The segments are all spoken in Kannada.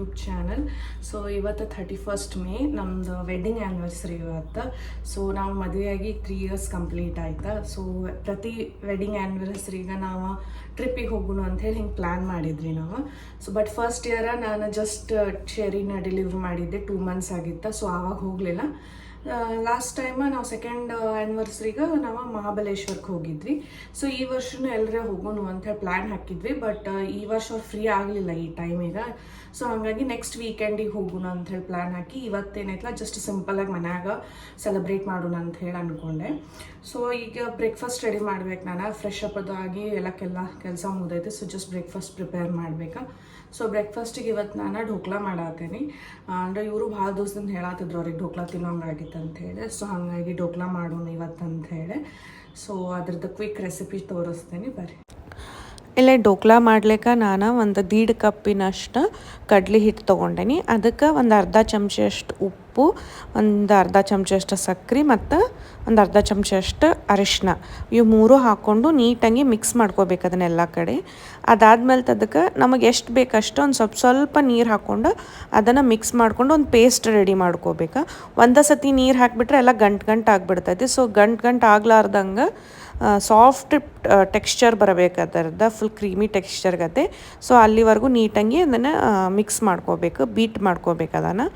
YouTube channel. ಸೊ ಇವತ್ತು 31st ಮೇ ನಮ್ಮದು ವೆಡ್ಡಿಂಗ್ ಆ್ಯನಿವರ್ಸರಿ ಇವತ್ತು. ಸೊ ನಾವು ಮದುವೆಯಾಗಿ 3 ಇಯರ್ಸ್ ಕಂಪ್ಲೀಟ್ ಆಯ್ತಾ. ಸೊ ಪ್ರತಿ ವೆಡ್ಡಿಂಗ್ ಆ್ಯನಿವರ್ಸರಿಗೆ ನಾವು ಟ್ರಿಪ್ಪಿಗೆ ಹೋಗೋಣ ಅಂಥೇಳಿ ಹಿಂಗೆ ಪ್ಲ್ಯಾನ್ ಮಾಡಿದ್ವಿ ನಾವು. ಸೊ ಬಟ್ ಫಸ್ಟ್ ಇಯರ ನಾನು ಜಸ್ಟ್ ಶೆರಿನ ಡೆಲಿವರಿ ಮಾಡಿದ್ದೆ, 2 months ಆಗಿತ್ತು. ಸೊ ಆವಾಗ ಹೋಗಲಿಲ್ಲ. ಲಾಸ್ಟ್ ಟೈಮ್ ನಾವು ಸೆಕೆಂಡ್ ಆ್ಯನಿವರ್ಸರಿಗೆ ನಾವು ಮಹಾಬಲೇಶ್ವರಕ್ಕೆ ಹೋಗಿದ್ವಿ. ಸೊ ಈ ವರ್ಷನೂ ಎಲ್ಲರೇ ಹೋಗೋಣ ಅಂಥೇಳಿ ಪ್ಲ್ಯಾನ್ ಹಾಕಿದ್ವಿ. ಬಟ್ ಈ ವರ್ಷ ಅವ್ರು ಫ್ರೀ ಆಗಲಿಲ್ಲ ಈ ಟೈಮಿಗೆ. ಸೊ ಹಾಗಾಗಿ ನೆಕ್ಸ್ಟ್ ವೀಕೆಂಡಿಗೆ ಹೋಗೋಣ ಅಂಥೇಳಿ ಪ್ಲ್ಯಾನ್ ಹಾಕಿ ಇವತ್ತೇನೈತಲ್ಲ ಜಸ್ಟ್ ಸಿಂಪಲಾಗಿ ಮನ್ಯಾಗ ಸೆಲೆಬ್ರೇಟ್ ಮಾಡೋಣ ಅಂಥೇಳಿ ಅಂದ್ಕೊಂಡೆ. ಸೊ ಈಗ ಬ್ರೇಕ್ಫಾಸ್ಟ್ ರೆಡಿ ಮಾಡ್ಬೇಕು. ನಾನು ಫ್ರೆಶ್ ಅಪ್ ಅದು ಆಗಿ ಎಲ್ಲಕ್ಕೆಲ್ಲ ಕೆಲಸ ಮುಗ್ದೈತೆ. ಸೊ ಜಸ್ಟ್ ಬ್ರೇಕ್ಫಾಸ್ಟ್ ಪ್ರಿಪೇರ್ ಮಾಡ್ಬೇಕಾ. ಸೊ ಬ್ರೇಕ್ಫಾಸ್ಟಿಗೆ ಇವತ್ತು ನಾನು ಢೋಕ್ಲಾ ಮಾಡತ್ತೀನಿ. ಅಂದರೆ ಇವರು ಭಾಳ ದಿವಸದಿಂದ ಹೇಳತ್ತಿದ್ರು ಅವ್ರಿಗೆ ಢೋಕ್ಲಾ ತಿನ್ನೋಂಗಾಗಿತ್ತು ಅಂಥೇಳಿ. ಸೊ ಹಾಗಾಗಿ ಢೋಕ್ಲಾ ಮಾಡೋಣ ಇವತ್ತು ಅಂಥೇಳಿ. ಸೊ ಅದ್ರದ್ದು ಕ್ವಿಕ್ ರೆಸಿಪಿ ತೋರಿಸ್ತೀನಿ ಬರ್ರಿ. ಇಲ್ಲೇ ಢೋಕ್ಲಾ ಮಾಡ್ಲಿಕ್ಕೆ ನಾನು ಒಂದು 1.5 ಕಪ್ಪಿನಷ್ಟು ಕಡ್ಲೆ ಹಿಟ್ಟು ತೊಗೊಂಡೇನಿ. ಅದಕ್ಕೆ ಒಂದು ಅರ್ಧ ಚಮಚಷ್ಟು ಉಪ್ಪು, ಒಂದು ಅರ್ಧ ಚಮಚಷ್ಟು ಸಕ್ಕರೆ ಮತ್ತು ಒಂದು ಅರ್ಧ ಚಮಚಷ್ಟು ಅರಿಶಿನ, ಇವು 3 ಹಾಕ್ಕೊಂಡು ನೀಟಾಗಿ ಮಿಕ್ಸ್ ಮಾಡ್ಕೋಬೇಕು ಅದನ್ನೆಲ್ಲ ಕಡೆ. ಅದಾದ್ಮೇಲೆ ಅದಕ್ಕೆ ನಮಗೆ ಎಷ್ಟು ಬೇಕಷ್ಟು ಒಂದು ಸ್ವಲ್ಪ ನೀರು ಹಾಕ್ಕೊಂಡು ಅದನ್ನು ಮಿಕ್ಸ್ ಮಾಡ್ಕೊಂಡು ಒಂದು ಪೇಸ್ಟ್ ರೆಡಿ ಮಾಡ್ಕೋಬೇಕು. ಒಂದೇ ಸತಿ ನೀರು ಹಾಕಿಬಿಟ್ರೆ ಎಲ್ಲ ಗಂಟು ಆಗಿಬಿಡ್ತೈತಿ. ಸೊ ಗಂಟು ಆಗ್ಲಾರ್ದಂಗೆ ಸಾಫ್ಟ್ ಟೆಕ್ಸ್ಚರ್ ಬರಬೇಕು, ಅದರದ್ದು ಫುಲ್ ಕ್ರೀಮಿ ಟೆಕ್ಸ್ಚರ್ ಗತೆ. ಸೊ ಅಲ್ಲಿವರೆಗೂ ನೀಟಾಗಿ ಅದನ್ನು ಮಿಕ್ಸ್ ಮಾಡ್ಕೋಬೇಕು, ಬೀಟ್ ಮಾಡ್ಕೋಬೇಕು ಅದನ್ನು.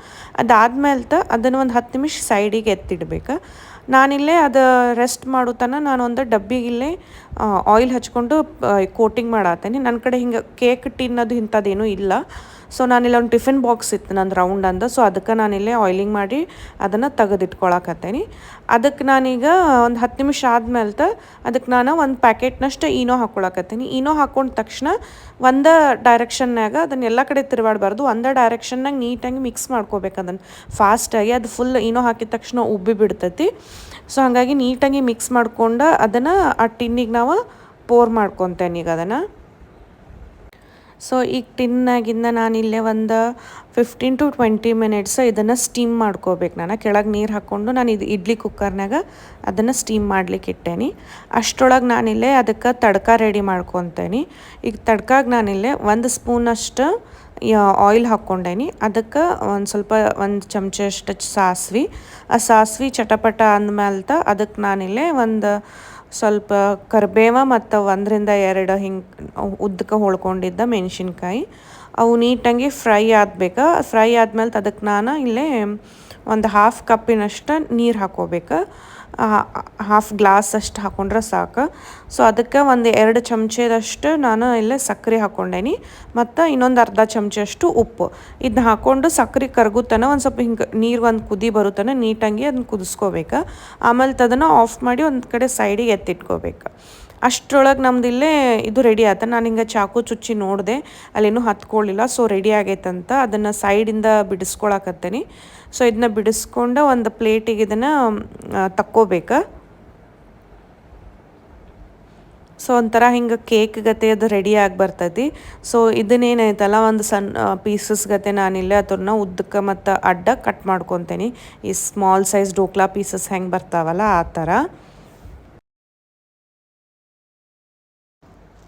ಅದಾದ್ಮೇಲೆ ಅದನ್ನು ಒಂದು 10 ನಿಮಿಷ ಸೈಡಿಗೆ ಎತ್ತಿಡ್ಬೇಕು. ನಾನಿಲ್ಲೇ ಅದು ರೆಸ್ಟ್ ಮಾಡೋ ತನಕ ನಾನು ಒಂದು ಡಬ್ಬಿಗಿಲ್ಲೇ ಆಯಿಲ್ ಹಚ್ಕೊಂಡು ಕೋಟಿಂಗ್ ಮಾಡತ್ತೇನೆ. ನನ್ನ ಕಡೆ ಹಿಂಗೆ ಕೇಕ್ ಟಿನ್ ಅದು ಇಂಥದ್ದೇನೂ ಇಲ್ಲ. ಸೊ ನಾನಿಲ್ಲ ಒಂದು ಟಿಫಿನ್ ಬಾಕ್ಸ್ ಇತ್ತು ನಂದು ರೌಂಡ್ ಅಂದ. ಸೊ ಅದಕ್ಕೆ ನಾನಿಲ್ಲೇ ಆಯಿಲಿಂಗ್ ಮಾಡಿ ಅದನ್ನು ತೆಗೆದಿಟ್ಕೊಳಕತ್ತೇನೆ. ಅದಕ್ಕೆ ನಾನೀಗ ಒಂದು 10 ನಿಮಿಷ ಆದ್ಮೇಲೆ ಅದಕ್ಕೆ ನಾನು ಒಂದು ಪ್ಯಾಕೆಟ್ನಷ್ಟು ಈನೋ ಹಾಕ್ಕೊಳಕತ್ತೀನಿ. ಈನೋ ಹಾಕ್ಕೊಂಡ ತಕ್ಷಣ ಒಂದು ಡೈರೆಕ್ಷನ್ನಾಗ ಅದನ್ನೆಲ್ಲ ಕಡೆ ತಿರುಗಾಡಬಾರ್ದು, ಒಂದೇ ಡೈರೆಕ್ಷನ್ನಾಗ ನೀಟಾಗಿ ಮಿಕ್ಸ್ ಮಾಡ್ಕೋಬೇಕು ಅದನ್ನು ಫಾಸ್ಟಾಗಿ. ಅದು ಫುಲ್ ಈನೋ ಹಾಕಿದ ತಕ್ಷಣ ಉಬ್ಬಿ ಬಿಡ್ತೈತಿ. ಸೊ ಹಾಗಾಗಿ ನೀಟಾಗಿ ಮಿಕ್ಸ್ ಮಾಡ್ಕೊಂಡು ಅದನ್ನು ಆ ಟಿನ್ನಿಗೆ ನಾವು ಪೋರ್ ಮಾಡ್ಕೊತೇನೆ ಈಗ ಅದನ್ನು. ಸೊ ಈಗ ಟಿನ್ನಾಗಿಂದ ನಾನಿಲ್ಲೇ ಒಂದು 15 to 20 minutes ಇದನ್ನು ಸ್ಟೀಮ್ ಮಾಡ್ಕೋಬೇಕು. ನಾನು ಕೆಳಗೆ ನೀರು ಹಾಕ್ಕೊಂಡು ನಾನು ಇದು ಇಡ್ಲಿ ಕುಕ್ಕರ್ನಾಗ ಅದನ್ನು ಸ್ಟೀಮ್ ಮಾಡ್ಲಿಕ್ಕೆ ಇಟ್ಟೇನಿ. ಅಷ್ಟರೊಳಗೆ ನಾನಿಲ್ಲೇ ಅದಕ್ಕೆ ತಡ್ಕ ರೆಡಿ ಮಾಡ್ಕೊತೇನೆ. ಈಗ ತಡ್ಕಾಗ ನಾನಿಲ್ಲೇ 1 ಸ್ಪೂನಷ್ಟು ಆಯಿಲ್ ಹಾಕ್ಕೊಂಡೇನಿ. ಅದಕ್ಕೆ ಒಂದು ಚಮಚಷ್ಟು ಸಾಸಿವೆ. ಆ ಸಾಸಿವೆ ಚಟಪಟ ಅಂದಮೇಲೆ ಅದಕ್ಕೆ ನಾನಿಲ್ಲೇ ಒಂದು ಸ್ವಲ್ಪ ಕರಿಬೇವ ಮತ್ತು 1 ರಿಂದ 2 ಹಿಂಗೆ ಉದ್ದಕ್ಕೆ ಹೊಳ್ಕೊಂಡಿದ್ದ ಮೆಣಸಿನ್ಕಾಯಿ, ಅವು ನೀಟಾಗಿ ಫ್ರೈ ಆಗಬೇಕು. ಫ್ರೈ ಆದ್ಮೇಲೆ ಅದಕ್ಕೆ ನಾನು ಇಲ್ಲೇ ಒಂದು 1/2 ಕಪ್ಪಿನಷ್ಟು ನೀರು ಹಾಕ್ಕೋಬೇಕು. 1/2 ಗ್ಲಾಸ್ ಅಷ್ಟು ಹಾಕ್ಕೊಂಡ್ರೆ ಸಾಕು. ಸೊ ಅದಕ್ಕೆ ಒಂದು 2 ಚಮಚದಷ್ಟು ನಾನು ಇಲ್ಲೇ ಸಕ್ಕರೆ ಹಾಕ್ಕೊಂಡೇನಿ ಮತ್ತು ಇನ್ನೊಂದು ಅರ್ಧ ಚಮಚಷ್ಟು ಉಪ್ಪು. ಇದನ್ನ ಹಾಕ್ಕೊಂಡು ಸಕ್ಕರೆ ಕರಗುತ್ತಾನೆ ಒಂದು ಸ್ವಲ್ಪ ಹಿಂಗೆ ನೀರು ಒಂದು ಕುದಿ ಬರುತ್ತಾನೆ ನೀಟಾಗಿ ಅದನ್ನ ಕುದಿಸ್ಕೋಬೇಕು. ಆಮೇಲೆ ಅದನ್ನು ಆಫ್ ಮಾಡಿ ಒಂದು ಕಡೆ ಸೈಡಿಗೆ ಎತ್ತಿಟ್ಕೋಬೇಕು. ಅಷ್ಟರೊಳಗೆ ನಮ್ದು ಇಲ್ಲೇ ಇದು ರೆಡಿ ಆಯ್ತು. ನಾನು ಹಿಂಗೆ ಚಾಕು ಚುಚ್ಚಿ ನೋಡಿದೆ, ಅಲ್ಲೇನೂ ಹತ್ಕೊಳ್ಳಿಲ್ಲ. ಸೊ ರೆಡಿ ಆಗೈತಂತ ಅದನ್ನು ಸೈಡಿಂದ ಬಿಡಿಸ್ಕೊಳಕತ್ತೇನೆ. ಸೊ ಇದನ್ನ ಬಿಡಿಸ್ಕೊಂಡು ಒಂದು ಪ್ಲೇಟಿಗೆ ಇದನ್ನು ತಕ್ಕೋಬೇಕು. ಸೊ ಒಂಥರ ಹಿಂಗೆ ಕೇಕ್ ಗತೆ ಅದು ರೆಡಿ ಆಗಿ ಬರ್ತೈತಿ. ಸೊ ಇದನ್ನೇನೈತಲ್ಲ ಒಂದು ಸಣ್ಣ ಪೀಸಸ್ ಗತೆ ನಾನಿಲ್ಲೇ ಅದನ್ನ ಉದ್ದಕ್ಕೆ ಮತ್ತು ಅಡ್ಡ ಕಟ್ ಮಾಡ್ಕೊತೇನೆ. ಈ ಸ್ಮಾಲ್ ಸೈಜ್ ಢೋಕ್ಲಾ ಪೀಸಸ್ ಹೆಂಗೆ ಬರ್ತಾವಲ್ಲ ಆ ಥರ.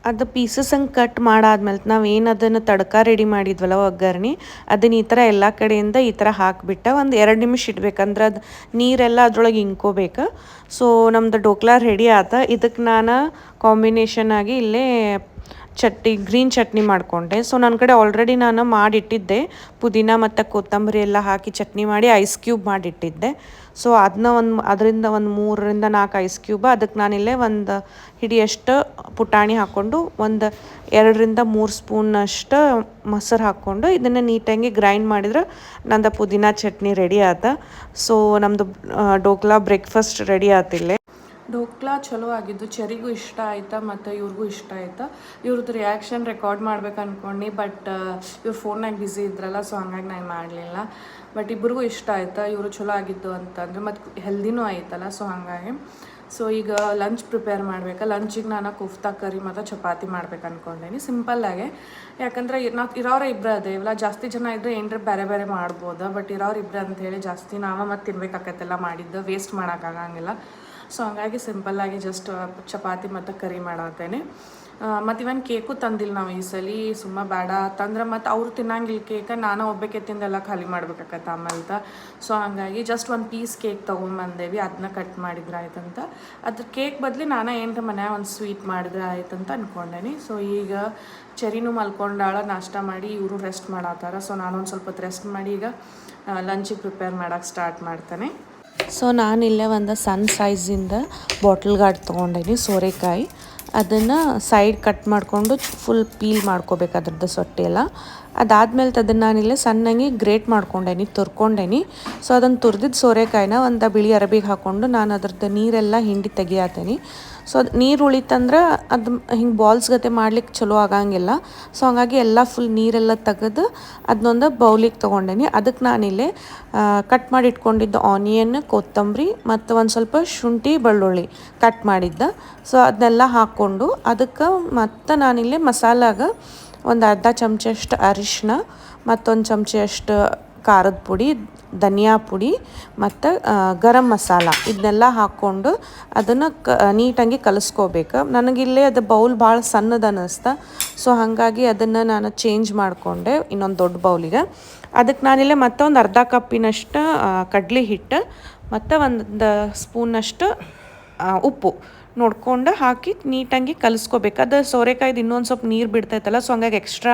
ಅದು ಪೀಸಸ್ ಹಂಗೆ ಕಟ್ ಮಾಡಾದ್ಮೇಲೆ ನಾವು ಏನು ಅದನ್ನು ತಡ್ಕ ರೆಡಿ ಮಾಡಿದ್ವಲ್ಲ ಒಗ್ಗರಣೆ, ಅದನ್ನ ಈ ಥರ ಎಲ್ಲ ಕಡೆಯಿಂದ ಈ ಥರ ಹಾಕಿಬಿಟ್ಟು ಒಂದು 2 ನಿಮಿಷ ಇಡ್ಬೇಕಂದ್ರೆ ಅದು ನೀರೆಲ್ಲ ಅದ್ರೊಳಗೆ ಇಂಕೋಬೇಕು. ಸೊ ನಮ್ಮದು ಢೋಕ್ಲಾ ರೆಡಿ ಆತ. ಇದಕ್ಕೆ ನಾನು ಕಾಂಬಿನೇಷನ್ ಆಗಿ ಇಲ್ಲೇ ಗ್ರೀನ್ ಚಟ್ನಿ ಮಾಡಿಕೊಂಡೆ. ಸೊ ನನ್ನ ಕಡೆ ಆಲ್ರೆಡಿ ನಾನು ಮಾಡಿಟ್ಟಿದ್ದೆ, ಪುದೀನ ಮತ್ತು ಕೊತ್ತಂಬರಿ ಎಲ್ಲ ಹಾಕಿ ಚಟ್ನಿ ಮಾಡಿ ಐಸ್ ಕ್ಯೂಬ್ ಮಾಡಿಟ್ಟಿದ್ದೆ. ಸೊ ಅದರಿಂದ ಒಂದು 3 ರಿಂದ 4 ಐಸ್ ಕ್ಯೂಬ್. ಅದಕ್ಕೆ ನಾನಿಲ್ಲೇ ಒಂದು ಹಿಡಿಯಷ್ಟು ಪುಟಾಣಿ ಹಾಕ್ಕೊಂಡು ಒಂದು 2 ರಿಂದ 3 ಸ್ಪೂನಷ್ಟು ಮೊಸರು ಹಾಕ್ಕೊಂಡು ಇದನ್ನು ನೀಟಾಗಿ ಗ್ರೈಂಡ್ ಮಾಡಿದ್ರೆ ನಂದು ಪುದೀನ ಚಟ್ನಿ ರೆಡಿ ಆತ. ಸೊ ನಮ್ಮದು ಢೋಕ್ಲಾ ಬ್ರೇಕ್ಫಾಸ್ಟ್ ರೆಡಿ ಆತಿಲ್ಲೇ. ಢೋಕ್ಲಾ ಚಲೋ ಆಗಿದ್ದು, ಚೆರಿಗೂ ಇಷ್ಟ ಆಯ್ತಾ ಮತ್ತು ಇವ್ರಿಗೂ ಇಷ್ಟ ಆಯ್ತಾ. ಇವ್ರದ್ದು ರಿಯಾಕ್ಷನ್ ರೆಕಾರ್ಡ್ ಮಾಡ್ಬೇಕು ಅಂದ್ಕೊಂಡು, ಬಟ್ ಇವ್ರು ಫೋನ್ನಾಗ ಬ್ಯುಸಿ ಇದ್ರಲ್ಲ. ಸೊ ಹಂಗಾಗಿ ನಾನು ಮಾಡಲಿಲ್ಲ. ಬಟ್ ಇಬ್ಬರಿಗೂ ಇಷ್ಟ ಆಯ್ತಾ, ಇವರು ಚಲೋ ಆಗಿದ್ದು ಅಂತಂದರೆ ಮತ್ತು ಹೆಲ್ದಿನೂ ಆಯ್ತಲ್ಲ. ಸೊ ಹಾಗಾಗಿ ಸೊ ಈಗ ಲಂಚ್ ಪ್ರಿಪೇರ್ ಮಾಡಬೇಕು. ಲಂಚಿಗೆ ನಾನು ಕುಫ್ತಾ ಕರಿ ಮತ್ತು ಚಪಾತಿ ಮಾಡ್ಬೇಕು ಅಂದ್ಕೊಂಡೇನಿ ಸಿಂಪಲ್ಲಾಗೆ. ಯಾಕಂದರೆ ನಾವು ಇರೋರು ಇಬ್ಬರು ಅದೇ ಇಲ್ಲ, ಜಾಸ್ತಿ ಜನ ಇದ್ದರೆ ಏನರ ಬೇರೆ ಮಾಡ್ಬೋದು. ಬಟ್ ಇರೋರು ಇಬ್ಬರು ಅಂಥೇಳಿ ಜಾಸ್ತಿ ನಾವು ಮತ್ತು ತಿನ್ಬೇಕಾಕತ್ತೆಲ್ಲ ಮಾಡಿದ್ದು, ವೇಸ್ಟ್ ಮಾಡೋಕ್ಕಾಗಂಗಿಲ್ಲ. ಸೊ ಹಾಗಾಗಿ ಸಿಂಪಲ್ಲಾಗಿ ಜಸ್ಟ್ ಚಪಾತಿ ಮತ್ತು ಕರಿ ಮಾಡತ್ತೇನೆ. ಮತ್ತು ಇವನ್ ಕೇಕು ತಂದಿಲ್ಲ ನಾವು ಈ ಸಲ ಸುಮ್ಮ ಬೇಡ ತಂದ್ರೆ ಮತ್ತು ಅವ್ರು ತಿನ್ನಂಗಿಲ್ಲ ಕೇಕ ನಾನು ಒಬ್ಬಕ್ಕೆ ತಿಂದೆಲ್ಲ ಖಾಲಿ ಮಾಡ್ಬೇಕಾಗತ್ತೆ ಆಮೇಲೆ. ಸೊ ಹಂಗಾಗಿ ಜಸ್ಟ್ ಒಂದು ಪೀಸ್ ಕೇಕ್ ತೊಗೊಂಬಂದೇವಿ, ಅದನ್ನ ಕಟ್ ಮಾಡಿದ್ರೆ ಆಯ್ತಂತ. ಅದ್ರ ಕೇಕ್ ಬದಲಿ ನಾನು ಏನರ ಮನ್ಯಾಗ ಒಂದು ಸ್ವೀಟ್ ಮಾಡಿದ್ರೆ ಆಯ್ತಂತ ಅಂದ್ಕೊಂಡೇನಿ. ಸೊ ಈಗ ಚೆರಿನೂ ಮಲ್ಕೊಂಡಾಳ, ನಾಷ್ಟ ಮಾಡಿ ಇವರು ರೆಸ್ಟ್ ಮಾಡತ್ತಾರ. ಸೊ ನಾನೊಂದು ಸ್ವಲ್ಪ ಹೊತ್ತು ರೆಸ್ಟ್ ಮಾಡಿ ಈಗ ಲಂಚಿಗೆ ಪ್ರಿಪೇರ್ ಮಾಡೋಕ್ಕೆ ಸ್ಟಾರ್ಟ್ ಮಾಡ್ತೇನೆ. ಸೊ ನಾನಿಲ್ಲೇ ಒಂದು ಸಣ್ಣ ಸೈಜಿಂದ ಬಾಟಲ್ ಗಾರ್ಡ್ ತೊಗೊಂಡೇನಿ ಸೋರೆಕಾಯಿ. ಅದನ್ನು ಸೈಡ್ ಕಟ್ ಮಾಡಿಕೊಂಡು ಫುಲ್ ಪೀಲ್ ಮಾಡ್ಕೋಬೇಕು ಅದ್ರದ್ದು ಸೊಟ್ಟೆ ಎಲ್ಲ. ಅದಾದ್ಮೇಲೆ ಅದನ್ನು ನಾನಿಲ್ಲೇ ಸಣ್ಣಗೆ ಗ್ರೇಟ್ ಮಾಡ್ಕೊಂಡೇನಿ, ತುರ್ಕೊಂಡೇನಿ. ಸೊ ಅದನ್ನು ತುರ್ದಿದ್ದು ಸೋರೆಕಾಯಿನ ಒಂದು ಬಿಳಿ ಅರಬಿಗೆ ಹಾಕ್ಕೊಂಡು ನಾನು ಅದ್ರದ್ದು ನೀರೆಲ್ಲ ಹಿಂಡಿ ತೆಗಿಯತ್ತೇನೆ. ಸೊ ಅದು ನೀರು ಉಳಿತಂದ್ರೆ ಅದು ಹಿಂಗೆ ಬಾಲ್ಸ್ ಗತೆ ಮಾಡ್ಲಿಕ್ಕೆ ಚಲೋ ಆಗಂಗಿಲ್ಲ. ಸೊ ಹಂಗಾಗಿ ಎಲ್ಲ ಫುಲ್ ನೀರೆಲ್ಲ ತೆಗೆದು ಅದನ್ನೊಂದು ಬೌಲಿಗೆ ತೊಗೊಂಡೇನಿ. ಅದಕ್ಕೆ ನಾನಿಲ್ಲಿ ಕಟ್ ಮಾಡಿ ಇಟ್ಕೊಂಡಿದ್ದು ಆನಿಯನ್, ಕೊತ್ತಂಬರಿ ಮತ್ತು ಒಂದು ಸ್ವಲ್ಪ ಶುಂಠಿ ಬೆಳ್ಳುಳ್ಳಿ ಕಟ್ ಮಾಡಿದ್ದ. ಸೊ ಅದನ್ನೆಲ್ಲ ಹಾಕ್ಕೊಂಡು ಅದಕ್ಕೆ ಮತ್ತು ನಾನಿಲ್ಲಿ ಮಸಾಲಾಗ ಒಂದು ಅರ್ಧ ಚಮಚಷ್ಟು ಅರಿಶಿನ, ಮತ್ತೊಂದು ಚಮಚಷ್ಟು ಖಾರದ ಪುಡಿ, ಧನಿಯಾ ಪುಡಿ ಮತ್ತು ಗರಂ ಮಸಾಲ ಇದನ್ನೆಲ್ಲ ಹಾಕ್ಕೊಂಡು ಅದನ್ನು ನೀಟಾಗಿ ಕಲಿಸ್ಕೋಬೇಕು. ನನಗಿಲ್ಲೇ ಅದು ಬೌಲ್ ಭಾಳ ಸಣ್ಣದು ಅನ್ನಿಸ್ತಾ. ಸೊ ಹಾಗಾಗಿ ಅದನ್ನು ನಾನು ಚೇಂಜ್ ಮಾಡಿಕೊಂಡೆ ಇನ್ನೊಂದು ದೊಡ್ಡ ಬೌಲಿಗೆ. ಅದಕ್ಕೆ ನಾನಿಲ್ಲೇ ಮತ್ತೊಂದು ಅರ್ಧ ಕಪ್ಪಿನಷ್ಟು ಕಡಲೆ ಹಿಟ್ಟು ಮತ್ತು ಒಂದು ಸ್ಪೂನಷ್ಟು ಉಪ್ಪು ನೋಡ್ಕೊಂಡು ಹಾಕಿ ನೀಟಾಗಿ ಕಲಿಸ್ಕೋಬೇಕು. ಅದು ಸೋರೆಕಾಯ್ದು ಇನ್ನೊಂದು ಸ್ವಲ್ಪ ನೀರು ಬಿಡ್ತೈತಲ್ಲ, ಸೊ ಹಂಗಾಗಿ ಎಕ್ಸ್ಟ್ರಾ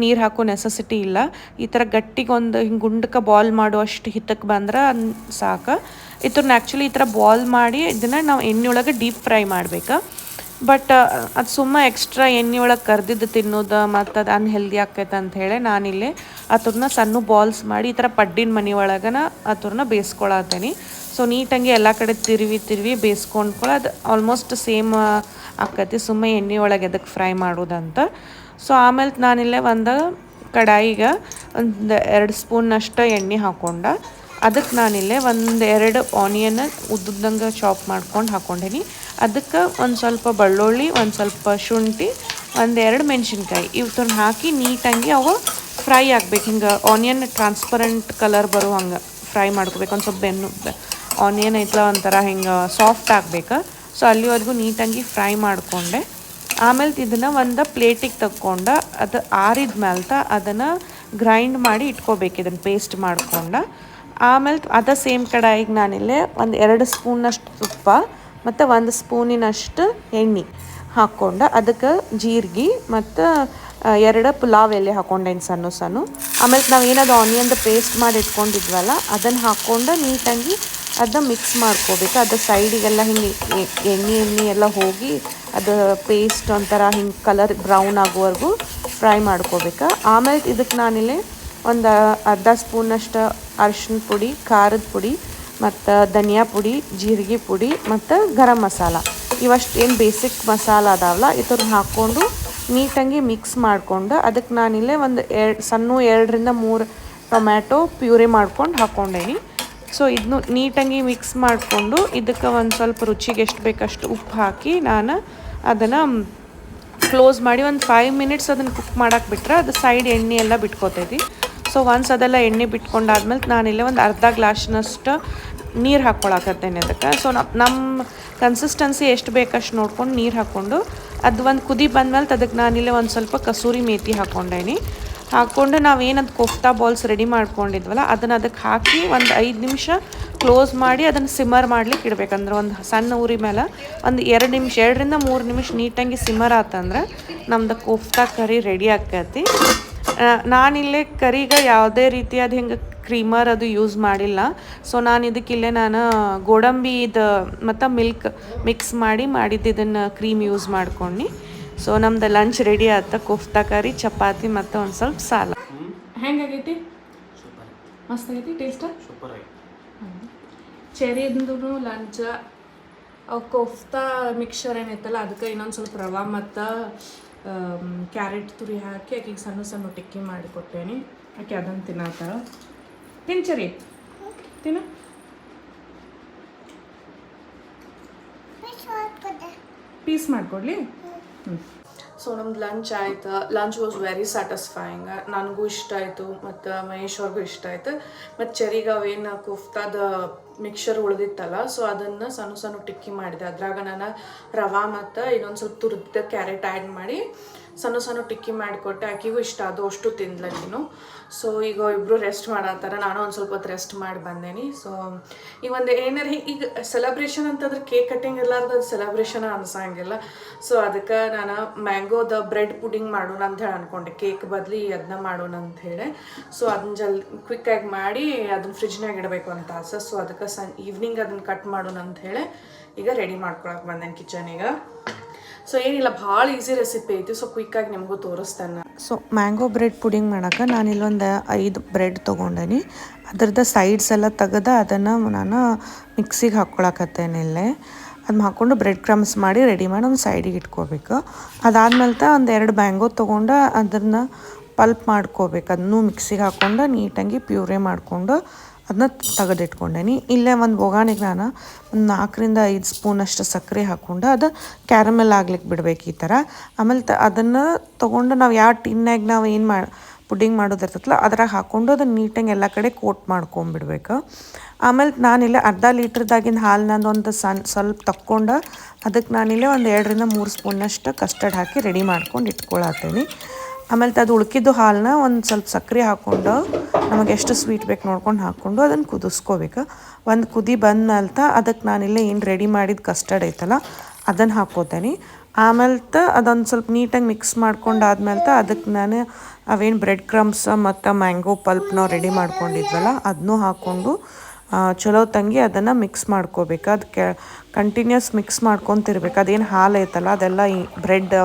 ನೀರು ಹಾಕೋ ನೆಸೆಸಿಟಿ ಇಲ್ಲ. ಈ ಥರ ಗಟ್ಟಿಗೆ ಒಂದು ಹಿಂಗೆ ಗುಂಡಕ್ಕೆ ಬಾಲ್ ಮಾಡುವಷ್ಟು ಹಿತಕ್ಕೆ ಬಂದ್ರೆ ಸಾಕು. ಇದ್ರನ್ನ ಆ್ಯಕ್ಚುಲಿ ಈ ಥರ ಬಾಲ್ ಮಾಡಿ ಇದನ್ನು ನಾವು ಎಣ್ಣೆ ಒಳಗೆ ಡೀಪ್ ಫ್ರೈ ಮಾಡ್ಬೇಕು. ಬಟ್ ಅದು ಸುಮ್ಮ ಎಕ್ಸ್ಟ್ರಾ ಎಣ್ಣೆ ಒಳಗೆ ಕರ್ದಿದ್ದು ತಿನ್ನೋದು ಮತ್ತು ಅದು ಅನ್ಹೆಲ್ದಿ ಆಕೈತೆ ಅಂಥೇಳಿ ನಾನಿಲ್ಲಿ ಅದ್ರನ್ನ ಸಣ್ಣ ಬಾಲ್ಸ್ ಮಾಡಿ ಈ ಥರ ಪಡ್ಡಿನ ಮನೆ ಒಳಗನ ಅದ್ರನ್ನ ಬೇಯಿಸ್ಕೊಳತ್ತೇನೆ. ಸೊ ನೀಟಾಗಿ ಎಲ್ಲ ಕಡೆ ತಿರುವಿ ಬೇಯಿಸ್ಕೊಂಡ್ಕೊಳ್ಳೋ ಅದು ಆಲ್ಮೋಸ್ಟ್ ಸೇಮ್ ಆಕೈತಿ, ಸುಮ್ಮ ಎಣ್ಣೆ ಒಳಗೆ ಅದಕ್ಕೆ ಫ್ರೈ ಮಾಡೋದಂತ. ಸೊ ಆಮೇಲೆ ನಾನಿಲ್ಲೇ ಒಂದು ಕಡಾಯಿಗೆ ಒಂದು 2 ಸ್ಪೂನ್ನಷ್ಟು ಎಣ್ಣೆ ಹಾಕ್ಕೊಂಡು ಅದಕ್ಕೆ ನಾನಿಲ್ಲೇ ಒಂದು 2 ಆನಿಯನ್ ಉದ್ದಂಗೆ ಚಾಪ್ ಮಾಡ್ಕೊಂಡು ಹಾಕ್ಕೊಂಡೇನಿ. ಅದಕ್ಕೆ ಒಂದು ಸ್ವಲ್ಪ ಬೆಳ್ಳುಳ್ಳಿ, ಒಂದು ಸ್ವಲ್ಪ ಶುಂಠಿ, 1-2 ಮೆಣಸಿನ್ಕಾಯಿ ಇವತ್ತನ್ನು ಹಾಕಿ ನೀಟಾಗಿ ಅವು ಫ್ರೈ ಆಗ್ಬೇಕು. ಹಿಂಗೆ ಆನಿಯನ್ ಟ್ರಾನ್ಸ್ಪರೆಂಟ್ ಕಲರ್ ಬರೋ ಹಂಗೆ ಫ್ರೈ ಮಾಡ್ಕೋಬೇಕು. ಒಂದು ಸ್ವಲ್ಪ ಆನಿಯನ್ ಐತಲ್ಲ ಒಂಥರ ಹಿಂಗೆ ಸಾಫ್ಟ್ ಆಗಬೇಕು. ಸೊ ಅಲ್ಲಿವರೆಗೂ ನೀಟಾಗಿ ಫ್ರೈ ಮಾಡಿಕೊಂಡೆ. ಆಮೇಲೆ ಇದನ್ನು ಒಂದು ಪ್ಲೇಟಿಗೆ ತಕ್ಕೊಂಡು ಅದು ಆರಿದ ಮೇಲೆ ಅದನ್ನು ಗ್ರೈಂಡ್ ಮಾಡಿ ಇಟ್ಕೋಬೇಕು, ಇದನ್ನು ಪೇಸ್ಟ್ ಮಾಡ್ಕೊಂಡು. ಆಮೇಲೆ ಅದೇ ಸೇಮ್ ಕಡಾಯಿಗೆ ನಾನಿಲ್ಲೇ ಒಂದು 2 ಸ್ಪೂನಷ್ಟು ತುಪ್ಪ ಮತ್ತು 1 ಸ್ಪೂನಿನಷ್ಟು ಎಣ್ಣೆ ಹಾಕ್ಕೊಂಡು ಅದಕ್ಕೆ ಜೀರಿಗೆ ಮತ್ತು 2 ಪುಲಾವ್ ಎಲೆ ಹಾಕ್ಕೊಂಡೇನು ಸಣ್ಣ. ಆಮೇಲೆ ನಾವು ಏನದು ಆನಿಯನ್ದು ಪೇಸ್ಟ್ ಮಾಡಿ ಇಟ್ಕೊಂಡಿದ್ವಲ್ಲ ಅದನ್ನು ಹಾಕ್ಕೊಂಡು ನೀಟಾಗಿ ಅದನ್ನ ಮಿಕ್ಸ್ ಮಾಡ್ಕೋಬೇಕು. ಅದು ಸೈಡಿಗೆಲ್ಲ ಹಿಂಗೆ ಎಣ್ಣೆ ಎಲ್ಲ ಹೋಗಿ ಅದು ಪೇಸ್ಟ್ ಒಂಥರ ಹಿಂಗೆ ಕಲರ್ ಬ್ರೌನ್ ಆಗೋವರೆಗೂ ಫ್ರೈ ಮಾಡ್ಕೋಬೇಕು. ಆಮೇಲೆ ಇದಕ್ಕೆ ನಾನಿಲ್ಲಿ ಒಂದು ಅರ್ಧ ಸ್ಪೂನಷ್ಟು ಅರಿಶಿನ ಪುಡಿ, ಖಾರದ ಪುಡಿ ಮತ್ತು ಧನಿಯಾ ಪುಡಿ, ಜೀರಿಗೆ ಪುಡಿ ಮತ್ತು ಗರಂ ಮಸಾಲ ಇವಷ್ಟು ಏನು ಬೇಸಿಕ್ ಮಸಾಲ ಅದಾವಲ್ಲ ಇದನ್ನ ಹಾಕ್ಕೊಂಡು ನೀಟಾಗಿ ಮಿಕ್ಸ್ ಮಾಡಿಕೊಂಡು ಅದಕ್ಕೆ ನಾನಿಲ್ಲೇ ಒಂದು 2-3 ಟೊಮ್ಯಾಟೊ ಪ್ಯೂರಿ ಮಾಡ್ಕೊಂಡು ಹಾಕ್ಕೊಂಡೇನಿ. ಸೊ ಇದನ್ನು ನೀಟಾಗಿ ಮಿಕ್ಸ್ ಮಾಡಿಕೊಂಡು ಇದಕ್ಕೆ ಒಂದು ಸ್ವಲ್ಪ ರುಚಿಗೆ ಎಷ್ಟು ಬೇಕಷ್ಟು ಉಪ್ಪು ಹಾಕಿ ನಾನು ಅದನ್ನು ಕ್ಲೋಸ್ ಮಾಡಿ ಒಂದು 5 ಮಿನಿಟ್ಸ್ ಅದನ್ನು ಕುಕ್ ಮಾಡೋಕೆ ಬಿಟ್ರೆ ಅದು ಸೈಡ್ ಎಣ್ಣೆ ಎಲ್ಲ ಬಿಟ್ಕೋತೈತಿ. ಸೊ ಒನ್ಸ್ ಅದೆಲ್ಲ ಎಣ್ಣೆ ಬಿಟ್ಕೊಂಡಾದ್ಮೇಲೆ ನಾನಿಲ್ಲೇ ಒಂದು ಅರ್ಧ ಗ್ಲಾಸ್ನಷ್ಟು ನೀರು ಹಾಕ್ಕೊಳಕತ್ತೇನೆ ಅದಕ್ಕೆ. ಸೊ ನಮ್ಮ ಕನ್ಸಿಸ್ಟೆನ್ಸಿ ಎಷ್ಟು ಬೇಕಷ್ಟು ನೋಡ್ಕೊಂಡು ನೀರು ಹಾಕ್ಕೊಂಡು ಅದು ಒಂದು ಕುದಿ ಬಂದಮೇಲೆ ಅದಕ್ಕೆ ನಾನಿಲ್ಲೇ ಒಂದು ಸ್ವಲ್ಪ ಕಸೂರಿ ಮೇಥಿ ಹಾಕ್ಕೊಂಡೇನಿ. ಹಾಕ್ಕೊಂಡು ನಾವೇನದು ಕೋಫ್ತಾ ಬಾಲ್ಸ್ ರೆಡಿ ಮಾಡ್ಕೊಂಡಿದ್ವಲ್ಲ ಅದನ್ನು ಅದಕ್ಕೆ ಹಾಕಿ ಒಂದು 5 ನಿಮಿಷ ಕ್ಲೋಸ್ ಮಾಡಿ ಅದನ್ನು ಸಿಮ್ಮರ್ ಮಾಡ್ಲಿಕ್ಕೆ ಇಡಬೇಕಂದ್ರೆ ಒಂದು ಸಣ್ಣ ಉರಿ ಮೇಲೆ ಒಂದು 2-3 ನಿಮಿಷ ನೀಟಾಗಿ ಸಿಮ್ಮರ್ ಆತಂದ್ರೆ ನಮ್ದು ಕೋಫ್ತಾ ಕರಿ ರೆಡಿ ಆಕೈತಿ. ನಾನಿಲ್ಲೇ ಕರಿಗೆ ಯಾವುದೇ ರೀತಿಯಾದ ಹಿಂಗೆ ಕ್ರೀಮರ್ ಅದು ಯೂಸ್ ಮಾಡಿಲ್ಲ. ಸೊ ನಾನು ಇದಕ್ಕಿಲ್ಲೇ ಗೋಡಂಬಿ ಮತ್ತು ಮಿಲ್ಕ್ ಮಿಕ್ಸ್ ಮಾಡಿದ್ದು ಇದನ್ನು ಕ್ರೀಮ್ ಯೂಸ್ ಮಾಡ್ಕೊಂಡು. ಸೊ ನಮ್ದು ಲಂಚ್ ರೆಡಿ ಆತ, ಕೋಫ್ತಾ ಕರಿ, ಚಪಾತಿ ಮತ್ತು ಒಂದು ಸ್ವಲ್ಪ ಸಾಲ. ಹೆಂಗಾಗೈತಿ? ಮಸ್ತ್ ಆಗೈತಿ ಟೇಸ್ಟ್. ಸೂಪರ್ ಆಗಿ ಚೆರಿದು ಲಂಚ ಕೋಫ್ತಾ ಮಿಕ್ಸ್ಚರ್ ಏನೈತಲ್ಲ ಅದಕ್ಕೆ ಇನ್ನೊಂದು ಸ್ವಲ್ಪ ರವೆ ಮತ್ತು ಕ್ಯಾರೆಟ್ ತುರಿ ಹಾಕಿ ಆಕೆಗೆ ಸಣ್ಣ ಟಿಕ್ಕಿ ಮಾಡಿ ಕೊಟ್ಟೇನಿ. ಆಕೆ ಅದನ್ನು ತಿನ್ನತ್ತಾರ. ತಿನ್ಚರಿ ತಿನ್ನ. ಪೀಸ್ ಮಾಡಿಕೊಡ್ಲಿ. ಸೊ ನಮ್ದು ಲಂಚ್ ಆಯ್ತು. Lunch was very satisfying. ನನಗೂ ಇಷ್ಟ ಆಯಿತು ಮತ್ತು ಮಹೇಶ್ ಅವ್ರಿಗೂ ಇಷ್ಟ ಆಯಿತು. ಮತ್ತು ಚೆರಿಗೆ ಅವೇನು ಕೋಫ್ತಾದ ಮಿಕ್ಸರ್ ಉಳಿದಿತ್ತಲ್ಲ, ಸೊ ಅದನ್ನು ಸಣ್ಣ ಸಣ್ಣ ಟಿಕ್ಕಿ ಮಾಡಿದೆ. ಅದ್ರಾಗ ನಾನು ರವೆ ಮತ್ತು ಇನ್ನೊಂದು ಸ್ವಲ್ಪ ತುರಿದ ಕ್ಯಾರೆಟ್ ಆ್ಯಡ್ ಮಾಡಿ ಸಣ್ಣ ಸಣ್ಣ ಟಿಕ್ಕಿ ಮಾಡಿಕೊಟ್ಟೆ. ಆಕಿಗೂ ಇಷ್ಟ ಅದು, ಅಷ್ಟು ತಿಂದ್ಲಕ್ಕಿನು. ಸೊ ಈಗ ಇಬ್ಬರು ರೆಸ್ಟ್ ಮಾಡತ್ತಾರ, ನಾನು ಒಂದು ಸ್ವಲ್ಪ ಹೊತ್ತು ರೆಸ್ಟ್ ಮಾಡಿ ಬಂದೇನಿ. ಸೊ ಈಗ ಒಂದು ಏನಾರ ಈಗ ಸೆಲೆಬ್ರೇಷನ್ ಅಂತಂದ್ರೆ ಕೇಕ್ ಕಟ್ಟಿಂಗ್ ಇಲ್ಲಾರ್ದು ಅದು ಸೆಲೆಬ್ರೇಷನ್ ಅನ್ಸಂಗಿಲ್ಲ. ಸೊ ಅದಕ್ಕೆ ನಾನು ಮ್ಯಾಂಗೋದ ಬ್ರೆಡ್ ಪುಡಿಂಗ್ ಮಾಡೋಣ ಅಂತ ಹೇಳಿ ಅಂದ್ಕೊಂಡೆ, ಕೇಕ್ ಬದಲಿ ಅದನ್ನ ಮಾಡೋಣ ಅಂತ ಹೇಳಿ. ಸೊ ಅದನ್ನ ಕ್ವಿಕ್ಕಾಗಿ ಮಾಡಿ ಅದನ್ನ ಫ್ರಿಜ್ನಾಗ ಇಡಬೇಕು ಅಂತ ಆಸೆ. ಸೊ ಅದಕ್ಕೆ ಈವ್ನಿಂಗ್ ಅದನ್ನು ಕಟ್ ಮಾಡೋಣ ಅಂತ ಹೇಳಿ ಈಗ ರೆಡಿ ಮಾಡ್ಕೊಳಕ್ಕೆ ಬಂದೇನೆ ಕಿಚನಿಗೆ. ಸೊ ಏನಿಲ್ಲ, ಭಾಳ ಈಸಿ ರೆಸಿಪಿ ಐತಿ. ಸೊ ಕ್ವಿಕ್ಕಾಗಿ ನಿಮಗೂ ತೋರಿಸ್ತೇನೆ. ಸೊ ಮ್ಯಾಂಗೋ ಬ್ರೆಡ್ ಪುಡಿಂಗ್ ಮಾಡೋಕೆ ನಾನು ಇಲ್ಲೊಂದು 5 ಬ್ರೆಡ್ ತೊಗೊಂಡೇನಿ. ಅದ್ರದ್ದು ಸೈಡ್ಸ್ ಎಲ್ಲ ತೆಗೆದು ಅದನ್ನು ನಾನು ಮಿಕ್ಸಿಗೆ ಹಾಕ್ಕೊಳಕತ್ತೇನೆ. ಇಲ್ಲೇ ಅದನ್ನ ಹಾಕ್ಕೊಂಡು ಬ್ರೆಡ್ ಕ್ರಮ್ಸ್ ಮಾಡಿ ರೆಡಿ ಮಾಡಿ ಒಂದು ಸೈಡಿಗೆ ಇಟ್ಕೋಬೇಕು. ಅದಾದ್ಮೇಲೆ ಒಂದು 2 ಮ್ಯಾಂಗೋ ತೊಗೊಂಡು ಅದನ್ನು ಪಲ್ಪ್ ಮಾಡ್ಕೋಬೇಕು. ಅದನ್ನು ಮಿಕ್ಸಿಗೆ ಹಾಕ್ಕೊಂಡು ನೀಟಾಗಿ ಪ್ಯೂರೇ ಮಾಡಿಕೊಂಡು ಅದನ್ನ ತೆಗೆದಿಟ್ಕೊಂಡೇನಿ. ಇಲ್ಲೇ ಒಂದು ಬೊಗಾಣಿಗೆ ನಾನು ಒಂದು 4 ರಿಂದ 5 ಸ್ಪೂನಷ್ಟು ಸಕ್ಕರೆ ಹಾಕ್ಕೊಂಡು ಅದು ಕ್ಯಾರಮೆಲ್ ಆಗ್ಲಿಕ್ಕೆ ಬಿಡ್ಬೇಕು ಈ ಥರ. ಆಮೇಲೆ ಅದನ್ನು ತೊಗೊಂಡು ನಾವು ಯಾವ ಟಿನ್ನಾಗ ನಾವು ಏನು ಪುಡ್ಡಿಂಗ್ ಮಾಡೋದಿರ್ತೈತಲ್ಲ ಅದ್ರಾಗ ಹಾಕ್ಕೊಂಡು ಅದನ್ನು ನೀಟಾಗಿ ಎಲ್ಲ ಕಡೆ ಕೋಟ್ ಮಾಡ್ಕೊಂಬಿಡ್ಬೇಕು. ಆಮೇಲೆ ನಾನಿಲ್ಲೇ ಅರ್ಧ ಲೀಟ್ರದಾಗಿನ ಹಾಲು ಒಂದು ಸ್ವಲ್ಪ ತಕ್ಕೊಂಡು ಅದಕ್ಕೆ ನಾನಿಲ್ಲೇ ಒಂದು 2 ರಿಂದ 3 ಸ್ಪೂನಷ್ಟು ಕಸ್ಟರ್ಡ್ ಹಾಕಿ ರೆಡಿ ಮಾಡ್ಕೊಂಡು ಇಟ್ಕೊಳತ್ತೀನಿ. ಆಮೇಲೆ ಅದು ಉಳ್ಕಿದ್ದು ಹಾಲನ್ನ ಒಂದು ಸ್ವಲ್ಪ ಸಕ್ಕರೆ ಹಾಕ್ಕೊಂಡು ನಮಗೆ ಎಷ್ಟು ಸ್ವೀಟ್ ಬೇಕು ನೋಡ್ಕೊಂಡು ಹಾಕ್ಕೊಂಡು ಅದನ್ನು ಕುದಿಸ್ಕೋಬೇಕು. ಒಂದು ಕುದಿ ಬಂದ್ಮೇಲೆ ಅದಕ್ಕೆ ನಾನಿಲ್ಲೇ ಏನು ರೆಡಿ ಮಾಡಿದ ಕಸ್ಟರ್ಡ್ ಐತಲ್ಲ ಅದನ್ನು ಹಾಕ್ಕೋತೇನೆ. ಆಮೇಲೆ ಅದೊಂದು ಸ್ವಲ್ಪ ನೀಟಾಗಿ ಮಿಕ್ಸ್ ಮಾಡ್ಕೊಂಡಾದ್ಮೇಲೆ ಅದಕ್ಕೆ ನಾನು ಅವೇನು ಬ್ರೆಡ್ ಕ್ರಮ್ಸ್ ಮತ್ತು ಮ್ಯಾಂಗೋ ಪಲ್ಪ್ ನಾವು ರೆಡಿ ಮಾಡ್ಕೊಂಡಿದ್ವಲ್ಲ ಅದನ್ನೂ ಹಾಕ್ಕೊಂಡು ಚಲೋ ತಂಗಿ ಅದನ್ನು ಮಿಕ್ಸ್ ಮಾಡ್ಕೋಬೇಕು. ಅದಕ್ಕೆ ಕಂಟಿನ್ಯೂಸ್ ಮಿಕ್ಸ್ ಮಾಡ್ಕೊತಿರ್ಬೇಕು. ಅದೇನು ಹಾಲು ಐತಲ್ಲ ಅದೆಲ್ಲ ಬ್ರೆಡ್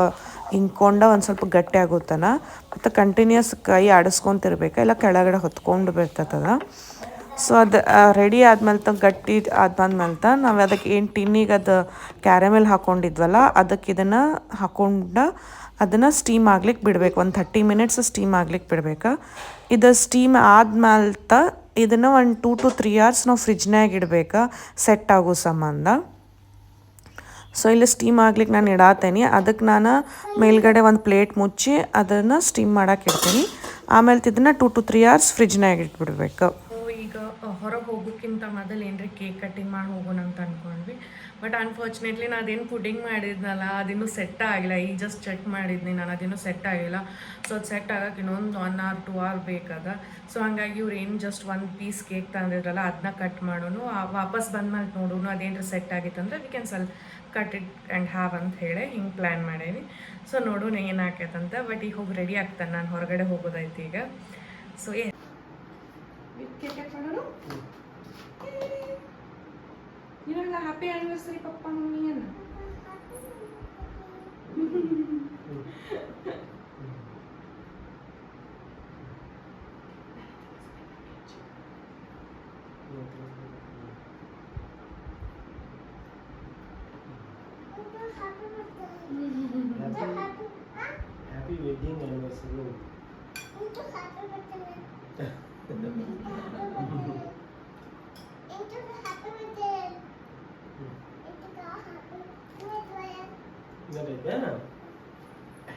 ಹಿಂಕೊಂಡು ಒಂದು ಸ್ವಲ್ಪ ಗಟ್ಟಿ ಆಗುತ್ತಾನ. ಮತ್ತು ಕಂಟಿನ್ಯೂಸ್ ಕೈ ಆಡಿಸ್ಕೊತಿರ್ಬೇಕು, ಇಲ್ಲ ಕೆಳಗಡೆ ಹೊತ್ಕೊಂಡು ಬರ್ತದ. ಸೊ ಅದು ರೆಡಿ ಆದ್ಮೇಲೆ ಗಟ್ಟಿ ಆದ್ಮೇಲೆ ನಾವು ಅದಕ್ಕೆ ಏನು ಟಿನ್ನಿಗೆ ಅದು ಕ್ಯಾರಮೆಲ್ ಹಾಕ್ಕೊಂಡಿದ್ವಲ್ಲ ಅದಕ್ಕೆ ಇದನ್ನು ಹಾಕ್ಕೊಂಡು ಅದನ್ನು ಸ್ಟೀಮ್ ಆಗ್ಲಿಕ್ಕೆ ಬಿಡಬೇಕು. ಒಂದು 30 ಮಿನಿಟ್ಸ್ ಸ್ಟೀಮ್ ಆಗ್ಲಿಕ್ಕೆ ಬಿಡ್ಬೇಕು. ಇದು ಸ್ಟೀಮ್ ಆದ್ಮೇಲೆ ಇದನ್ನು ಒಂದು 2 to 3 hours ನಾವು ಫ್ರಿಜ್ನಾಗ ಇಡಬೇಕು ಸೆಟ್ ಆಗೋ ಸಂಬಂಧ. ಸೊ ಇಲ್ಲಿ ಸ್ಟೀಮ್ ಆಗ್ಲಿಕ್ಕೆ ನಾನು ಇಡಾತೇನೆ. ಅದಕ್ಕೆ ನಾನು ಮೇಲ್ಗಡೆ ಒಂದು ಪ್ಲೇಟ್ ಮುಚ್ಚಿ ಅದನ್ನು ಸ್ಟೀಮ್ ಮಾಡೋಕೆ ಇಡ್ತೀನಿ. ಆಮೇಲೆ ಇದನ್ನು 2 to 3 hours ಫ್ರಿಜ್ನಾಗ ಇಟ್ಬಿಡ್ಬೇಕು. ಈಗ ಹೊರಗೆ ಹೋಗೋಕ್ಕಿಂತ ಮೊದಲು ಏನ್ರಿ ಕೇಕ್ ಕಟ್ಟಿಂಗ್ ಮಾಡಿ ಹೋಗೋಣ ಅಂತ ಅಂದ್ಕೊಂಡ್ವಿ. ಬಟ್ ಅನ್ಫಾರ್ಚುನೇಟ್ಲಿ ನಾನು ಅದೇನು ಪುಡಿಂಗ್ ಮಾಡಿದ್ನಲ್ಲ ಅದಿನ್ನೂ ಸೆಟ್ ಆಗಿಲ್ಲ. ಈಗ ಜಸ್ಟ್ ಚೆಕ್ ಮಾಡಿದ್ನಿ ನಾನು, ಅದಿನ್ನೂ ಸೆಟ್ ಆಗಿಲ್ಲ. ಸೊ ಅದು ಸೆಟ್ ಆಗೋಕೆ ಇನ್ನೊಂದು 1 hour 2 hour ಬೇಕದ. ಸೊ ಹಾಗಾಗಿ ಇವ್ರು ಏನು ಜಸ್ಟ್ 1 piece ಕೇಕ್ ತಂದಿದ್ರಲ್ಲ ಅದನ್ನ ಕಟ್ ಮಾಡೋನು, ವಾಪಸ್ ಬಂದ್ಮೇಲೆ ನೋಡೋನು ಅದೇನ್ರಿ ಸೆಟ್ ಆಗಿತ್ತಂದ್ರೆ we can cut it and have ಅಂತ ಹೇಳಿ ಹಿಂಗೆ ಪ್ಲ್ಯಾನ್ ಮಾಡೇನಿ. ಸೊ ನೋಡೋಣ ಏನು ಆಕೈತಂತ. ಬಟ್ ಈಗ ಹೋಗಿ ರೆಡಿ ಆಗ್ತಾನೆ, ನಾನು ಹೊರಗಡೆ ಹೋಗೋದೈತಿ ಈಗ. ಸೊ ಕೇಕ್ ಕಟ್ ಮಾಡೋಣ. ನೀವೆಲ್ಲ ಹ್ಯಾಪಿ ಆ್ಯನಿವರ್ಸರಿ ಪಪ್ಪ ಮಮ್ಮಿ ಅನ್ನ. Happy wedding anniversary.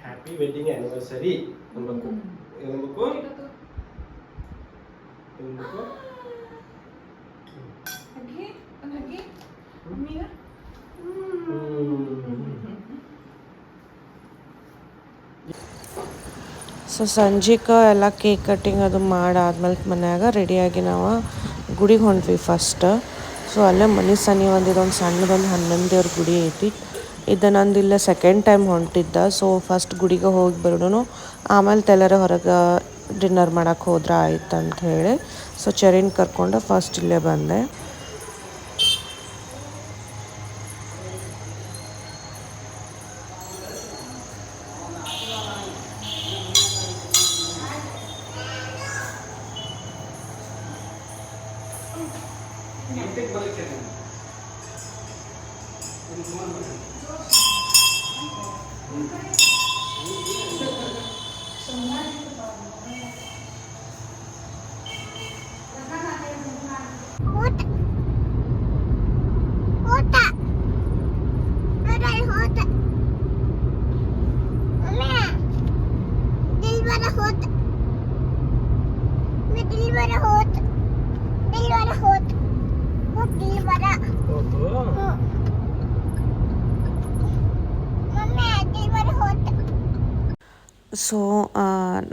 Happy wedding anniversary. Nambaku. Nambaku. Nambaku. Lagi, lagi. Mira. So ಸಂಜೆಗೆ ಎಲ್ಲ ಕೇಕ್ ಕಟ್ಟಿಂಗ್ ಅದು ಮಾಡಾದ್ಮೇಲೆ ಮನ್ಯಾಗ ರೆಡಿಯಾಗಿ ನಾವು ಗುಡಿಗೆ ಹೊಂಟ್ವಿ ಫಸ್ಟ್. ಸೊ ಅಲ್ಲೇ ಮನೆ ಸನಿ ಇದೊಂದು ಸಣ್ಣದೊಂದು 11 ದೇವ್ರ ಗುಡಿ ಐತಿ. ಇದು ನಂದು ಇಲ್ಲ ಸೆಕೆಂಡ್ ಟೈಮ್ ಹೊಂಟಿದ್ದ. ಸೊ ಫಸ್ಟ್ ಗುಡಿಗೆ ಹೋಗಿ ಬರೋಣ, ಆಮೇಲೆ ಎಲ್ಲರ ಹೊರಗೆ ಡಿನ್ನರ್ ಮಾಡೋಕೆ ಹೋದ್ರೆ ಆಯ್ತು ಅಂತ ಹೇಳಿ ಸೊ ಚರಿನ್ ಕರ್ಕೊಂಡು ಫಸ್ಟ್ ಇಲ್ಲೇ ಬಂದೆ. ಸೊ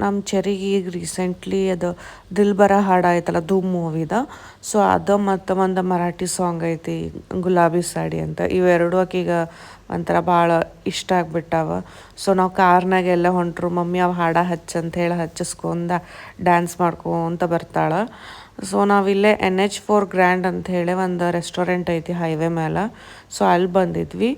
ನಮ್ಮ ಚೆರಿಗೆ ಈಗ ರೀಸೆಂಟ್ಲಿ ಅದು ದಿಲ್ಬರ ಹಾಡು ಆಯ್ತಲ್ಲ ಧೂಮ್ ಮೂವಿದ. ಸೊ ಅದು ಮತ್ತು ಒಂದು ಮರಾಠಿ ಸಾಂಗ್ ಐತಿ ಗುಲಾಬಿ ಸಾಡಿ ಅಂತ. ಇವೆರಡು ಆಕಿಗೆ ಒಂಥರ ಭಾಳ ಇಷ್ಟ ಆಗಿಬಿಟ್ಟಾವ. ಸೊ ನಾವು ಕಾರ್ನಾಗೆಲ್ಲ ಹೊಂಟ್ರು, ಮಮ್ಮಿ ಅವು ಹಾಡು ಅಂತ ಹೇಳಿ ಹಚ್ಚಿಸ್ಕೊಂಡ ಡ್ಯಾನ್ಸ್ ಮಾಡ್ಕೊಂತ ಬರ್ತಾಳೆ. ಸೊ ನಾವಿಲ್ಲೇ NH4 ಗ್ರ್ಯಾಂಡ್ ಅಂತ ಹೇಳಿ ಒಂದು ರೆಸ್ಟೋರೆಂಟ್ ಐತಿ ಹೈವೇ ಮೇಲೆ. ಸೊ ಅಲ್ಲಿ ಬಂದಿದ್ವಿ.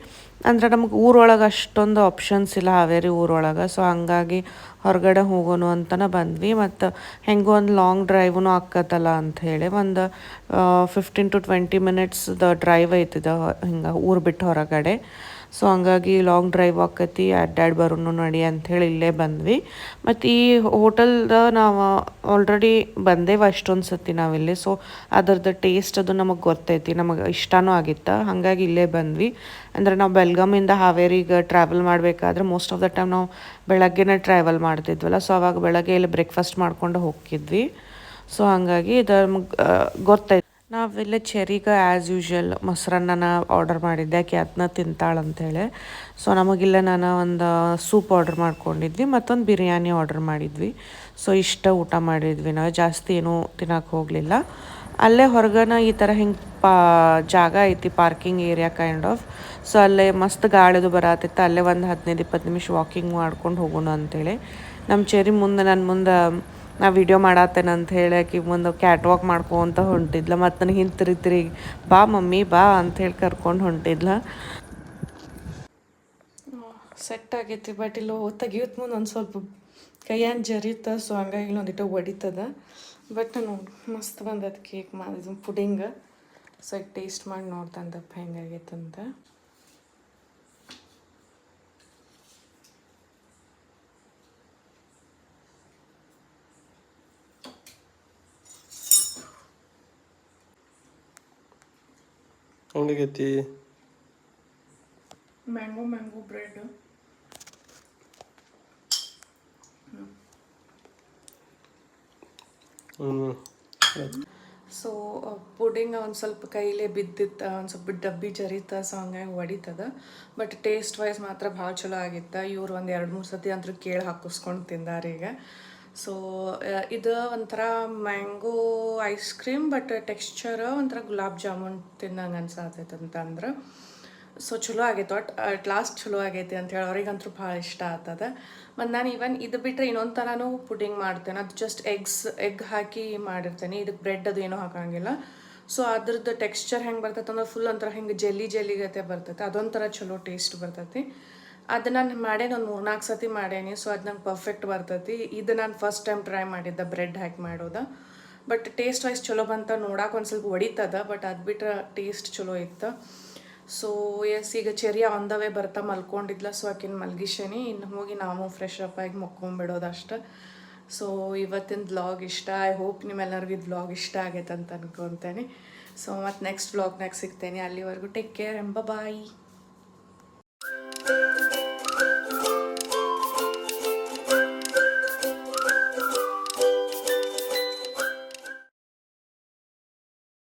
ಅಂದರೆ ನಮ್ಗೆ ಊರೊಳಗೆ ಅಷ್ಟೊಂದು ಆಪ್ಷನ್ಸ್ ಇಲ್ಲ ಹಾವೇರಿ ಊರೊಳಗೆ. ಸೊ ಹಂಗಾಗಿ ಹೊರಗಡೆ ಹೋಗೋಣ ಅಂತಲೇ ಬಂದ್ವಿ. ಮತ್ತು ಹೆಂಗೂ ಒಂದು ಲಾಂಗ್ ಡ್ರೈವೂ ಆಕ್ಕತ್ತಲ್ಲ ಅಂಥೇಳಿ ಒಂದು 15 to 20 ಮಿನಿಟ್ಸ್ದ ಡ್ರೈವ್ ಐತಿದ ಹಿಂಗೆ ಊರು ಬಿಟ್ಟು ಹೊರಗಡೆ. ಸೊ ಹಂಗಾಗಿ ಲಾಂಗ್ ಡ್ರೈವ್ ಆಕತಿ, ಅಡ್ಡಾಡಿ ಬರೋನು ನಡಿ ಅಂಥೇಳಿ ಇಲ್ಲೇ ಬಂದ್ವಿ. ಮತ್ತು ಈ ಹೋಟೆಲ್ದ ನಾವು ಆಲ್ರೆಡಿ ಬಂದೇವೆ ಅಷ್ಟೊಂದು ಸತಿ ನಾವಿಲ್ಲಿ. ಸೊ ಅದ್ರದ್ದು ಟೇಸ್ಟ್ ಅದು ನಮಗೆ ಗೊತ್ತೈತಿ, ನಮಗೆ ಇಷ್ಟನೂ ಆಗಿತ್ತು. ಹಾಗಾಗಿ ಇಲ್ಲೇ ಬಂದ್ವಿ. ಅಂದರೆ ನಾವು ಬೆಲ್ಗಾಮಿಂದ ಹಾವೇರಿಗೆ ಟ್ರಾವೆಲ್ ಮಾಡಬೇಕಾದ್ರೆ ಮೋಸ್ಟ್ ಆಫ್ ದ ಟೈಮ್ ನಾವು ಬೆಳಗ್ಗೆನೇ ಟ್ರಾವೆಲ್ ಮಾಡ್ತಿದ್ವಲ್ಲ. ಸೊ ಅವಾಗ ಬೆಳಗ್ಗೆ ಇಲ್ಲಿ ಬ್ರೇಕ್ಫಾಸ್ಟ್ ಮಾಡ್ಕೊಂಡು ಹೋಗ್ತಿದ್ವಿ. ಸೊ ಹಾಗಾಗಿ ಇದು ನಮಗೆ ಗೊತ್ತೈತಿ. ನಾವಿಲ್ಲಿ ಚೆರಿಗೆ ಆ್ಯಸ್ ಯೂಶ್ವಲ್ ಮೊಸರನ್ನ ಆರ್ಡರ್ ಮಾಡಿದ್ದೆ, ಆಕೆ ಅದನ್ನ ತಿಂತಾಳಂತೇಳಿ. ಸೊ ನಮಗಿಲ್ಲ ನಾನು ಒಂದು ಸೂಪ್ ಆರ್ಡರ್ ಮಾಡ್ಕೊಂಡಿದ್ವಿ, ಮತ್ತೊಂದು ಬಿರಿಯಾನಿ ಆರ್ಡರ್ ಮಾಡಿದ್ವಿ. ಸೊ ಇಷ್ಟ ಊಟ ಮಾಡಿದ್ವಿ, ನಾವು ಜಾಸ್ತಿ ಏನೂ ತಿನ್ನೋಕೆ ಹೋಗಲಿಲ್ಲ. ಅಲ್ಲೇ ಹೊರಗನ ಈ ಥರ ಹಿಂಗೆ ಜಾಗ ಐತಿ, parking area kind of. So ಅಲ್ಲೇ ಮಸ್ತ್ ಗಾಳಿದು ಬರತ್ತಿತ್ತು. ಅಲ್ಲೇ ಒಂದು 15-20 ನಿಮಿಷ ವಾಕಿಂಗ್ ಮಾಡ್ಕೊಂಡು ಹೋಗೋಣ ಅಂಥೇಳಿ ನಮ್ಮ ಚೆರಿ ಮುಂದೆ ನನ್ನ ಮುಂದೆ ನಾ ವಿಡಿಯೋ ಮಾಡತ್ತೇನೆ ಅಂತ ಹೇಳಿ ಆಕಿ ಮುಂದೆ ಕ್ಯಾಟ್ ವಾಕ್ ಮಾಡ್ಕೊಂತ ಹೊಂಟಿದ್ಲ. ಮತ್ತು ನನಗೆ ಹಿಂತಿರಿ ಬಾ ಮಮ್ಮಿ ಬಾ ಅಂಥೇಳಿ ಕರ್ಕೊಂಡು ಹೊಂಟಿದ್ಲ. ಸೆಟ್ ಆಗೈತಿ, ಬಟ್ ಇಲ್ಲಿ ತೆಗಿಯೋದು ಮುಂದೆ ಒಂದು ಸ್ವಲ್ಪ ಕೈಯನ್ ಜರಿತ. ಸೊ ಹಂಗಾಗಿ ಇಲ್ಲೊಂದಿಟ್ಟು ಹೊಡಿತದ. ಬಟ್ ನೋಡಿ ಮಸ್ತ್ ಬಂದದ ಕೇಕ್ ಇದು ಪುಡಿಂಗ್. ಸೊ ಈಗ ಟೇಸ್ಟ್ ಮಾಡಿ ನೋಡ್ತಂದಪ್ಪ ಹೆಂಗಾಗೈತಂತ. ಹೆಂಗಾಗೈತಿ? Mango bread. ಸೊ ಪುಡಿಂಗ್ ಒಂದು ಸ್ವಲ್ಪ ಕೈಲೇ ಬಿದ್ದಿತ್ತು, ಒಂದು ಸ್ವಲ್ಪ ಡಬ್ಬಿ ಜರಿತ. ಸೊ ಹಂಗಾಗಿ ಹೊಡಿತದ. ಬಟ್ ಟೇಸ್ಟ್ ವೈಸ್ ಮಾತ್ರ ಭಾಳ ಚಲೋ ಆಗಿತ್ತು. ಇವ್ರು ಒಂದು 2-3 ಸತಿ ಅಂತೂ ಕೇಳಿ ಹಾಕಿಸ್ಕೊಂಡು ತಿಂದಾರ ಈಗ. ಸೊ ಇದು ಒಂಥರ mango ice cream, but texture ಒಂಥರ ಗುಲಾಬ್ ಜಾಮೂನ್ ತಿನ್ನಂಗೆ ಅನ್ಸತ್ತೈತೆ ಅಂತಂದ್ರೆ. ಸೊ ಚಲೋ ಆಗೈತೆ, ಒಟ್ಟು ಅಟ್ ಲಾಸ್ಟ್ ಚಲೋ ಆಗೈತಿ ಅಂಥೇಳಿ ಅವ್ರಿಗಂತೂ ಭಾಳ ಇಷ್ಟ ಆಗ್ತದೆ. ಮತ್ತು ನಾನು ಇವನ್ ಇದು ಬಿಟ್ಟರೆ ಇನ್ನೊಂದು ಥರನೂ ಪುಡಿಂಗ್ ಮಾಡ್ತೇನೆ. ಅದು ಜಸ್ಟ್ ಎಗ್ ಹಾಕಿ ಮಾಡಿರ್ತೇನೆ. ಇದಕ್ಕೆ ಬ್ರೆಡ್ ಅದು ಏನೂ ಹಾಕೋಂಗಿಲ್ಲ. ಸೊ ಅದ್ರದ್ದು ಟೆಕ್ಸ್ಚರ್ ಹೆಂಗೆ ಬರ್ತೈತೆ ಅಂದ್ರೆ ಫುಲ್ ಒಂಥರ ಹಿಂಗೆ ಜೆಲ್ಲಿಗತೆ ಬರ್ತೈತೆ. ಅದೊಂಥರ ಚಲೋ ಟೇಸ್ಟ್ ಬರ್ತೈತಿ. ಅದು ನಾನು ಮಾಡೇನಿ, ಒಂದು 3-4 ಸತಿ ಮಾಡೇನಿ. ಸೊ ಅದು ನಂಗೆ ಪರ್ಫೆಕ್ಟ್ ಬರ್ತೈತಿ. ಇದು ನಾನು ಫಸ್ಟ್ ಟೈಮ್ ಟ್ರೈ ಮಾಡಿದ್ದೆ ಬ್ರೆಡ್ ಹಾಕಿ ಮಾಡೋದು. ಬಟ್ ಟೇಸ್ಟ್ ವೈಸ್ ಚಲೋ ಬಂತ. ನೋಡೋಕೆ ಒಂದು ಸ್ವಲ್ಪ ಹೊಡಿತದ, ಬಟ್ ಅದು ಬಿಟ್ಟರೆ ಟೇಸ್ಟ್ ಚಲೋ ಇತ್ತು. ಸೊ ಎಸ್, ಈಗ ಚೆರಿ ಆನ್ ದ ವೇ ಬರ್ತಾ ಮಲ್ಕೊಂಡಿದ್ಲ. ಸೊ ಆಕಿನ ಮಲ್ಗಿಸೇನಿ, ಇನ್ನು ಹೋಗಿ ನಾವು ಫ್ರೆಶ್ ಅಪ್ ಆಗಿ ಮಕ್ಕೊಂಬಿಡೋದು ಅಷ್ಟೆ. ಸೊ ಇವತ್ತಿನ ವ್ಲಾಗ್ ಇಷ್ಟ. ಐ ಹೋಪ್ ನಿಮ್ಮೆಲ್ಲರಿಗೂ ಇದು ವ್ಲಾಗ್ ಇಷ್ಟ ಆಗೈತೆ ಅಂತ ಅನ್ಕೊತೇನೆ. ಸೊ ಮತ್ತು ನೆಕ್ಸ್ಟ್ ವ್ಲಾಗ್ನಾಗ ಸಿಗ್ತೇನೆ. ಅಲ್ಲಿವರೆಗೂ ಟೇಕ್ ಕೇರ್, ಬಾಯ್.